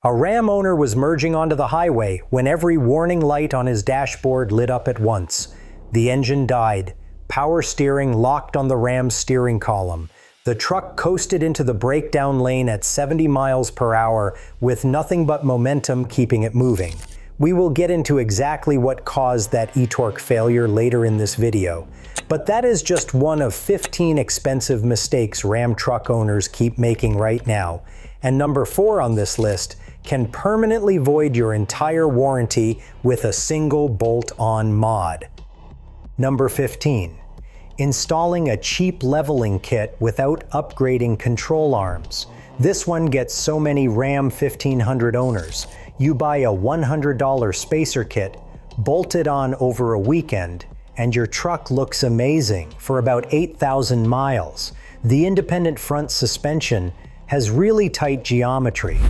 A Ram owner was merging onto the highway when every warning light on his dashboard lit up at once. The engine died. Power steering locked on the Ram's steering column. The truck coasted into the breakdown lane at 70 miles per hour with nothing but momentum keeping it moving. We will get into exactly what caused that eTorque failure later in this video. But that is just one of 15 expensive mistakes Ram truck owners keep making right now. And number 4 on this list can permanently void your entire warranty with a single bolt-on mod. Number 15. Installing a cheap leveling kit without upgrading control arms. This one gets so many Ram 1500 owners. You buy a $100 spacer kit, bolt it on over a weekend, and your truck looks amazing for about 8,000 miles. The independent front suspension has really tight geometry.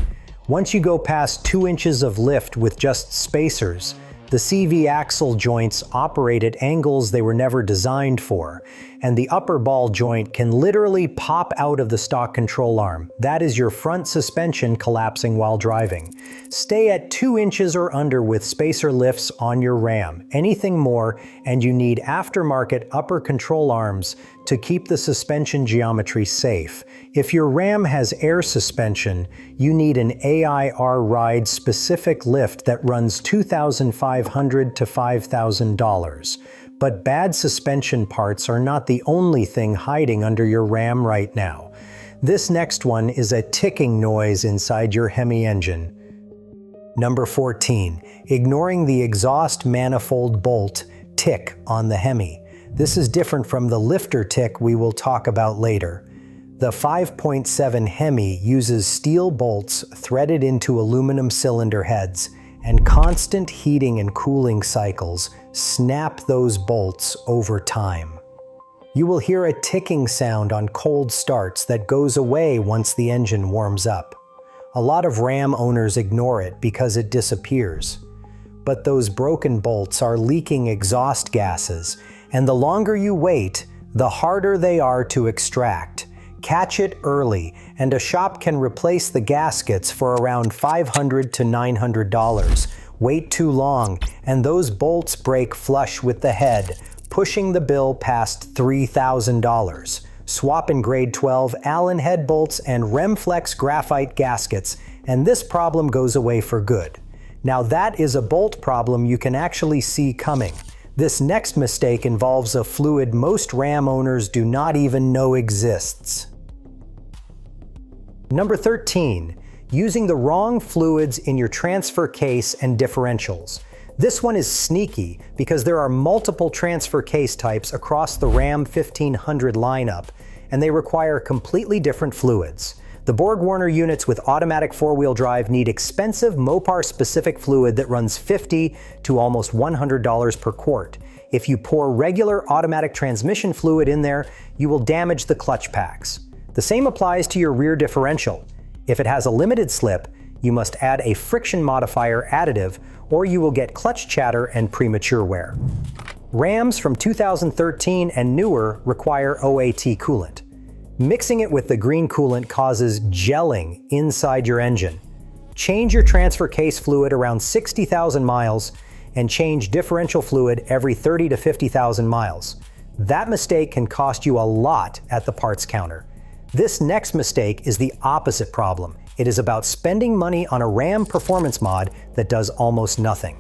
Once you go past 2 inches of lift with just spacers, the CV axle joints operate at angles they were never designed for, and the upper ball joint can literally pop out of the stock control arm. That is your front suspension collapsing while driving. Stay at 2 inches or under with spacer lifts on your Ram. Anything more, and you need aftermarket upper control arms to keep the suspension geometry safe. If your Ram has air suspension, you need an AIR ride specific lift that runs $2,500 to $5,000. But bad suspension parts are not the only thing hiding under your Ram right now. This next one is a ticking noise inside your Hemi engine. Number 14. Ignoring the exhaust manifold bolt tick on the Hemi. This is different from the lifter tick we will talk about later. The 5.7 Hemi uses steel bolts threaded into aluminum cylinder heads, and constant heating and cooling cycles snap those bolts over time. You will hear a ticking sound on cold starts that goes away once the engine warms up. A lot of Ram owners ignore it because it disappears. But those broken bolts are leaking exhaust gases, and the longer you wait, the harder they are to extract. Catch it early, and a shop can replace the gaskets for around $500 to $900. Wait too long, and those bolts break flush with the head, pushing the bill past $3,000. Swap in grade 12 Allen head bolts and Remflex graphite gaskets, and this problem goes away for good. Now that is a bolt problem you can actually see coming. This next mistake involves a fluid most Ram owners do not even know exists. Number 13. Using the wrong fluids in your transfer case and differentials. This one is sneaky because there are multiple transfer case types across the Ram 1500 lineup, and they require completely different fluids. The Borg-Warner units with automatic 4-wheel drive need expensive Mopar-specific fluid that runs $50 to almost $100 per quart. If you pour regular automatic transmission fluid in there, you will damage the clutch packs. The same applies to your rear differential. If it has a limited slip, you must add a friction modifier additive, or you will get clutch chatter and premature wear. Rams from 2013 and newer require OAT coolant. Mixing it with the green coolant causes gelling inside your engine. Change your transfer case fluid around 60,000 miles and change differential fluid every 30 to 50,000 miles. That mistake can cost you a lot at the parts counter. This next mistake is the opposite problem. It is about spending money on a Ram performance mod that does almost nothing.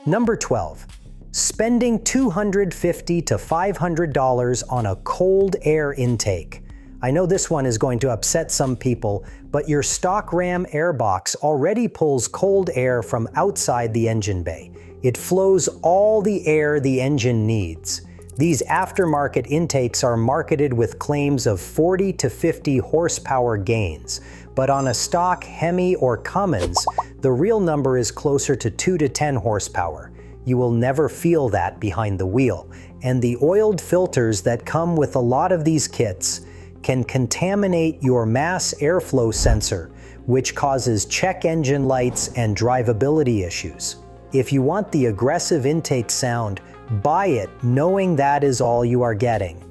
Number 12. Spending $250 to $500 on a cold air intake. I know this one is going to upset some people, but your stock Ram airbox already pulls cold air from outside the engine bay. It flows all the air the engine needs. These aftermarket intakes are marketed with claims of 40 to 50 horsepower gains, but on a stock Hemi or Cummins, the real number is closer to 2 to 10 horsepower. You will never feel that behind the wheel, and the oiled filters that come with a lot of these kits can contaminate your mass airflow sensor, which causes check engine lights and drivability issues. If you want the aggressive intake sound, buy it knowing that is all you are getting.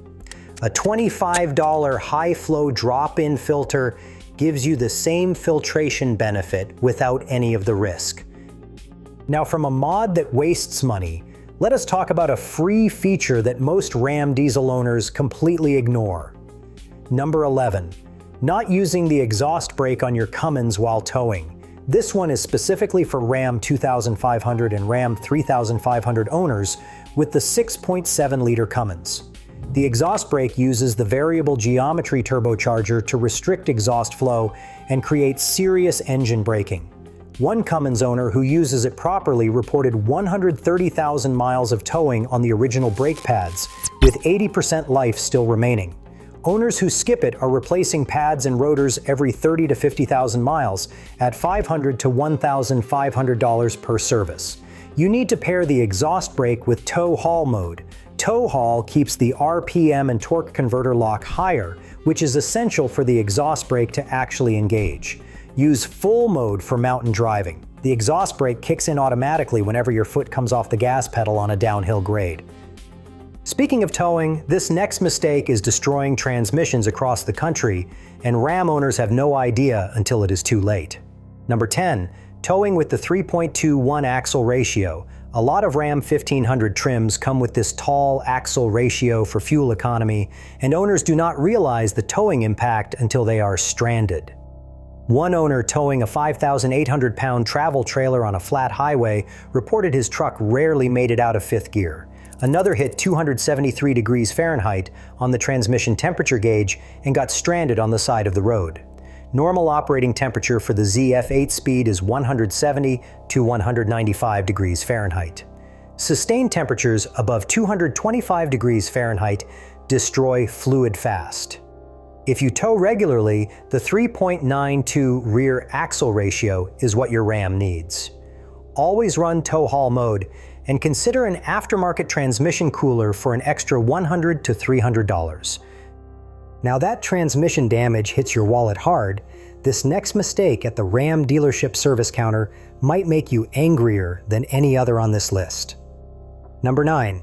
A $25 high-flow drop-in filter gives you the same filtration benefit without any of the risk. Now, from a mod that wastes money, let us talk about a free feature that most Ram diesel owners completely ignore. Number 11. Not using the exhaust brake on your Cummins while towing. This one is specifically for Ram 2500 and Ram 3500 owners with the 6.7-liter Cummins. The exhaust brake uses the variable geometry turbocharger to restrict exhaust flow and create serious engine braking. One Cummins owner who uses it properly reported 130,000 miles of towing on the original brake pads, with 80% life still remaining. Owners who skip it are replacing pads and rotors every 30 to 50,000 miles at $500 to $1,500 per service. You need to pair the exhaust brake with tow haul mode. Tow haul keeps the RPM and torque converter lock higher, which is essential for the exhaust brake to actually engage. Use full mode for mountain driving. The exhaust brake kicks in automatically whenever your foot comes off the gas pedal on a downhill grade. Speaking of towing, this next mistake is destroying transmissions across the country, and Ram owners have no idea until it is too late. Number 10. Towing with the 3.21 axle ratio. A lot of Ram 1500 trims come with this tall axle ratio for fuel economy, and owners do not realize the towing impact until they are stranded. One owner towing a 5,800-pound travel trailer on a flat highway reported his truck rarely made it out of fifth gear. Another hit 273 degrees Fahrenheit on the transmission temperature gauge and got stranded on the side of the road. Normal operating temperature for the ZF8 speed is 170 to 195 degrees Fahrenheit. Sustained temperatures above 225 degrees Fahrenheit destroy fluid fast. If you tow regularly, the 3.92 rear axle ratio is what your Ram needs. Always run tow haul mode, and consider an aftermarket transmission cooler for an extra $100 to $300. Now that transmission damage hits your wallet hard, this next mistake at the Ram dealership service counter might make you angrier than any other on this list. Number 9.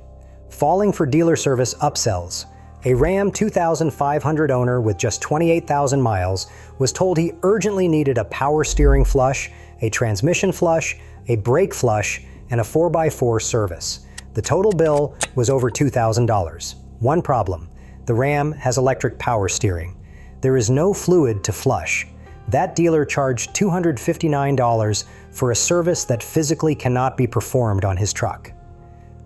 Falling for dealer service upsells. A Ram 2500 owner with just 28,000 miles was told he urgently needed a power steering flush, a transmission flush, a brake flush, and a 4x4 service. The total bill was over $2,000. One problem: the Ram has electric power steering. There is no fluid to flush. That dealer charged $259 for a service that physically cannot be performed on his truck.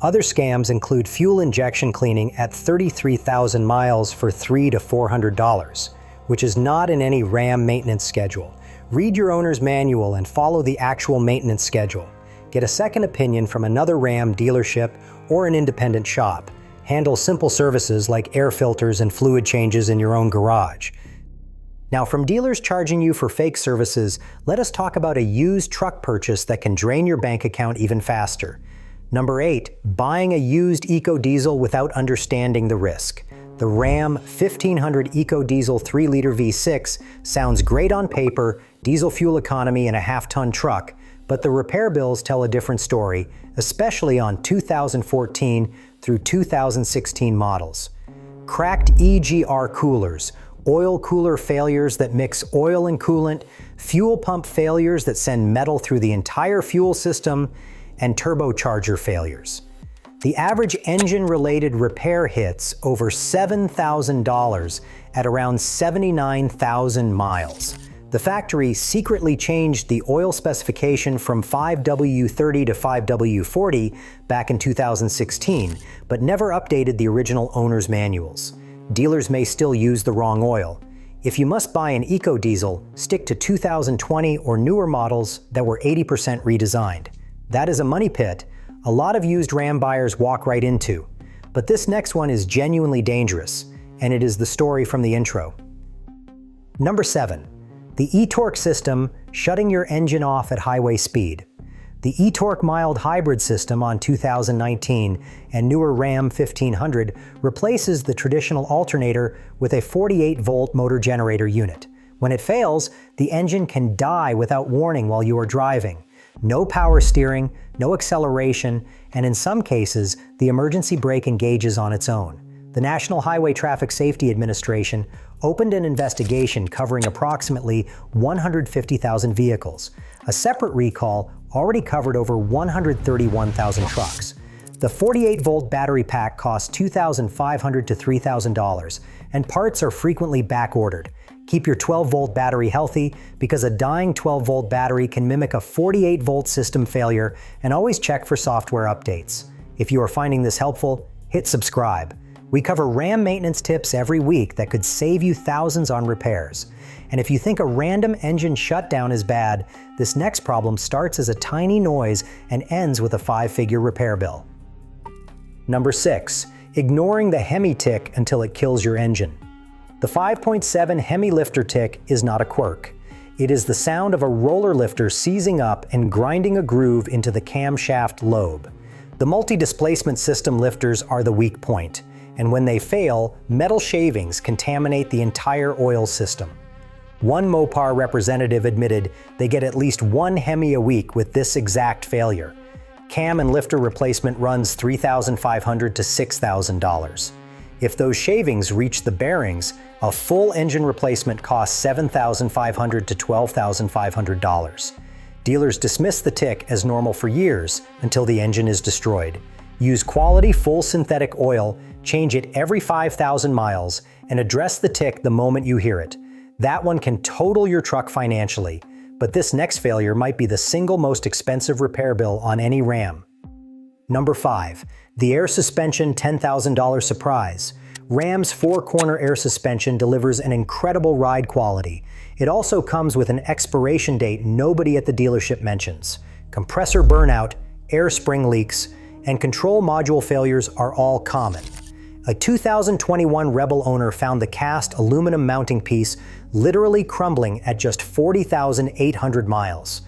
Other scams include fuel injection cleaning at 33,000 miles for $300 to $400, which is not in any Ram maintenance schedule. Read your owner's manual and follow the actual maintenance schedule. Get a second opinion from another Ram dealership or an independent shop. Handle simple services like air filters and fluid changes in your own garage. Now, from dealers charging you for fake services, let us talk about a used truck purchase that can drain your bank account even faster. Number 8, buying a used EcoDiesel without understanding the risk. The Ram 1500 EcoDiesel 3-liter V6 sounds great on paper, diesel fuel economy and a half-ton truck, but the repair bills tell a different story, especially on 2014 through 2016 models. Cracked EGR coolers, oil cooler failures that mix oil and coolant, fuel pump failures that send metal through the entire fuel system, and turbocharger failures. The average engine-related repair hits over $7,000 at around 79,000 miles. The factory secretly changed the oil specification from 5W30 to 5W40 back in 2016, but never updated the original owner's manuals. Dealers may still use the wrong oil. If you must buy an EcoDiesel, stick to 2020 or newer models that were 80% redesigned. That is a money pit a lot of used Ram buyers walk right into. But this next one is genuinely dangerous, and it is the story from the intro. Number 7. The eTorque system shutting your engine off at highway speed. The eTorque mild hybrid system on 2019 and newer Ram 1500 replaces the traditional alternator with a 48-volt motor generator unit. When it fails, the engine can die without warning while you are driving. No power steering, no acceleration, and in some cases, the emergency brake engages on its own. The National Highway Traffic Safety Administration opened an investigation covering approximately 150,000 vehicles. A separate recall already covered over 131,000 trucks. The 48-volt battery pack costs $2,500 to $3,000, and parts are frequently back-ordered. Keep your 12-volt battery healthy because a dying 12-volt battery can mimic a 48-volt system failure, and always check for software updates. If you are finding this helpful, hit subscribe. We cover RAM maintenance tips every week that could save you thousands on repairs. And if you think a random engine shutdown is bad, this next problem starts as a tiny noise and ends with a 5-figure repair bill. Number 6. Ignoring the Hemi tick until it kills your engine. The 5.7 Hemi lifter tick is not a quirk. It is the sound of a roller lifter seizing up and grinding a groove into the camshaft lobe. The multi-displacement system lifters are the weak point, and when they fail, metal shavings contaminate the entire oil system. One Mopar representative admitted they get at least one Hemi a week with this exact failure. Cam and lifter replacement runs $3,500 to $6,000. If those shavings reach the bearings, a full engine replacement costs $7,500 to $12,500. Dealers dismiss the tick as normal for years until the engine is destroyed. Use quality full synthetic oil, change it every 5,000 miles, and address the tick the moment you hear it. That one can total your truck financially, but this next failure might be the single most expensive repair bill on any Ram. Number 5. The air suspension $10,000 surprise. Ram's 4-corner air suspension delivers an incredible ride quality. It also comes with an expiration date nobody at the dealership mentions. Compressor burnout, air spring leaks, and control module failures are all common. A 2021 Rebel owner found the cast aluminum mounting piece literally crumbling at just 40,800 miles.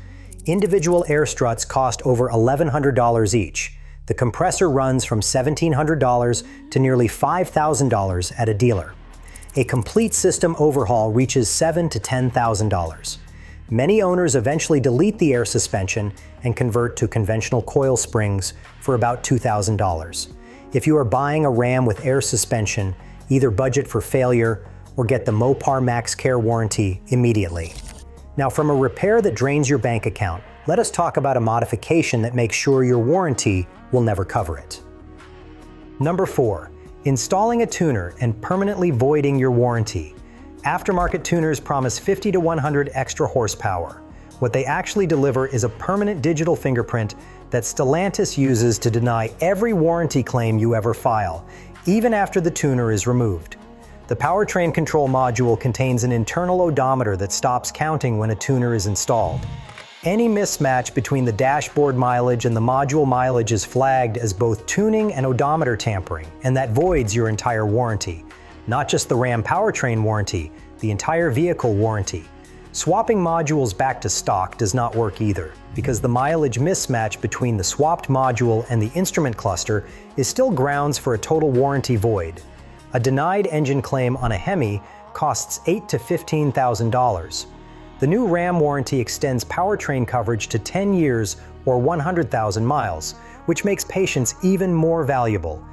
Individual air struts cost over $1,100 each. The compressor runs from $1,700 to nearly $5,000 at a dealer. A complete system overhaul reaches $7,000 to $10,000. Many owners eventually delete the air suspension and convert to conventional coil springs for about $2,000. If you are buying a Ram with air suspension, either budget for failure or get the Mopar Max Care warranty immediately. Now, from a repair that drains your bank account, let us talk about a modification that makes sure your warranty will never cover it. Number 4. Installing a tuner and permanently voiding your warranty. Aftermarket tuners promise 50 to 100 extra horsepower. What they actually deliver is a permanent digital fingerprint that Stellantis uses to deny every warranty claim you ever file, even after the tuner is removed. The powertrain control module contains an internal odometer that stops counting when a tuner is installed. Any mismatch between the dashboard mileage and the module mileage is flagged as both tuning and odometer tampering, and that voids your entire warranty. Not just the Ram powertrain warranty, the entire vehicle warranty. Swapping modules back to stock does not work either, because the mileage mismatch between the swapped module and the instrument cluster is still grounds for a total warranty void. A denied engine claim on a Hemi costs $8,000 to $15,000. The new Ram warranty extends powertrain coverage to 10 years or 100,000 miles, which makes patience even more valuable.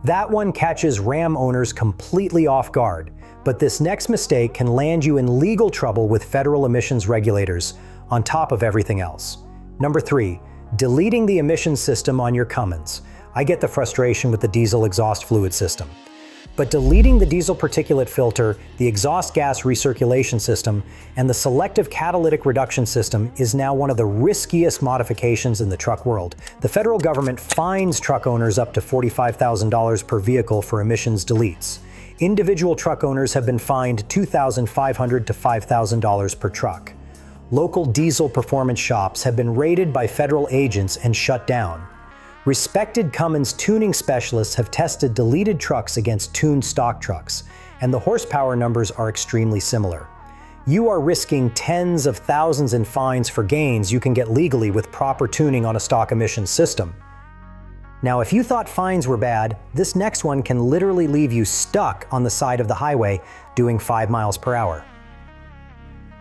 That one catches Ram owners completely off guard, but this next mistake can land you in legal trouble with federal emissions regulators, on top of everything else. Number 3. Deleting the emissions system on your Cummins. I get the frustration with the diesel exhaust fluid system. But deleting the diesel particulate filter, the exhaust gas recirculation system, and the selective catalytic reduction system is now one of the riskiest modifications in the truck world. The federal government fines truck owners up to $45,000 per vehicle for emissions deletes. Individual truck owners have been fined $2,500 to $5,000 per truck. Local diesel performance shops have been raided by federal agents and shut down. Respected Cummins tuning specialists have tested deleted trucks against tuned stock trucks, and the horsepower numbers are extremely similar. You are risking tens of thousands in fines for gains you can get legally with proper tuning on a stock emissions system. Now, if you thought fines were bad, this next one can literally leave you stuck on the side of the highway doing 5 miles per hour.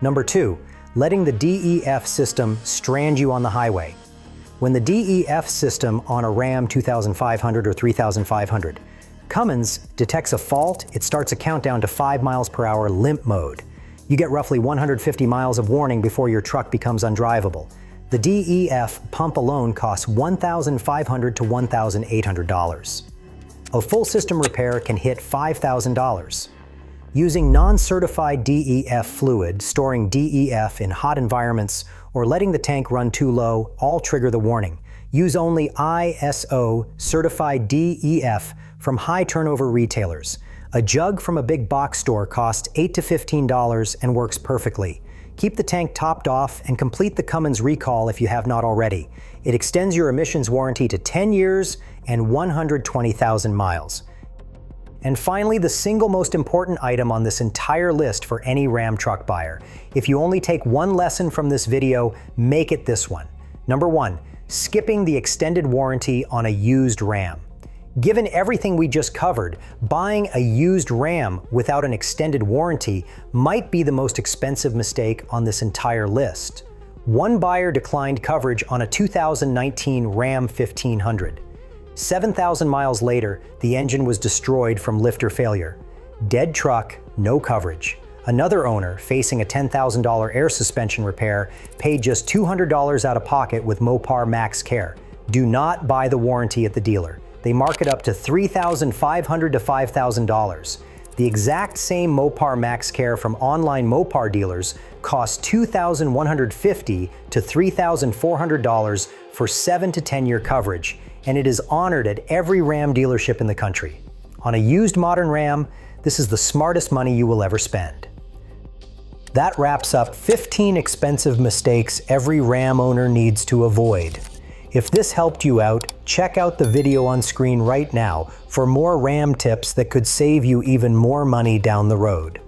Number 2, letting the DEF system strand you on the highway. When the DEF system on a Ram 2500 or 3500 Cummins detects a fault, it starts a countdown to 5 miles per hour limp mode. You get roughly 150 miles of warning before your truck becomes undrivable. The DEF pump alone costs $1,500 to $1,800. A full system repair can hit $5,000. Using non-certified DEF fluid, storing DEF in hot environments, or letting the tank run too low all trigger the warning. Use only ISO certified DEF from high turnover retailers. A jug from a big box store costs $8 to $15 and works perfectly. Keep the tank topped off and complete the Cummins recall if you have not already. It extends your emissions warranty to 10 years and 120,000 miles. And finally, the single most important item on this entire list for any Ram truck buyer. If you only take one lesson from this video, make it this one. Number 1, skipping the extended warranty on a used Ram. Given everything we just covered, buying a used Ram without an extended warranty might be the most expensive mistake on this entire list. One buyer declined coverage on a 2019 Ram 1500. 7,000 miles later, the engine was destroyed from lifter failure. Dead truck, no coverage. Another owner, facing a $10,000 air suspension repair, paid just $200 out of pocket with Mopar Max Care. Do not buy the warranty at the dealer. They mark it up to $3,500 to $5,000. The exact same Mopar Max Care from online Mopar dealers costs $2,150 to $3,400 for 7 to 10 year coverage, and it is honored at every Ram dealership in the country. On a used modern Ram, this is the smartest money you will ever spend. That wraps up 15 expensive mistakes every Ram owner needs to avoid. If this helped you out, check out the video on screen right now for more Ram tips that could save you even more money down the road.